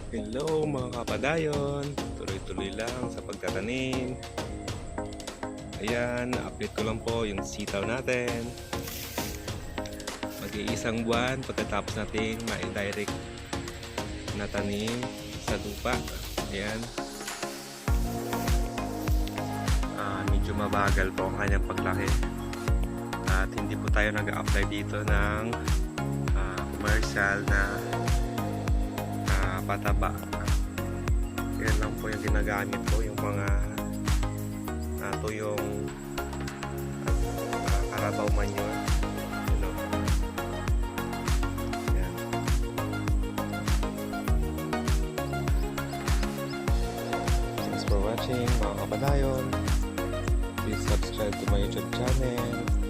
Hello mga kapadayon, tuloy-tuloy lang sa pagtatanim. Ayan, update ko lang po yung sitaw natin. Mag-iisang buwan pagkatapos natin ma-direct na tanim sa lupa. Ayan. Medyo mabagal po ang kanyang paglaki. At hindi po tayo nag-apply dito ng commercial na pataba. Yan lang po yung ginagamit ko, yung mga tuyong Carabao manure. Hello. Yan. Thanks for watching mga kapadayon. Please subscribe to my YouTube channel.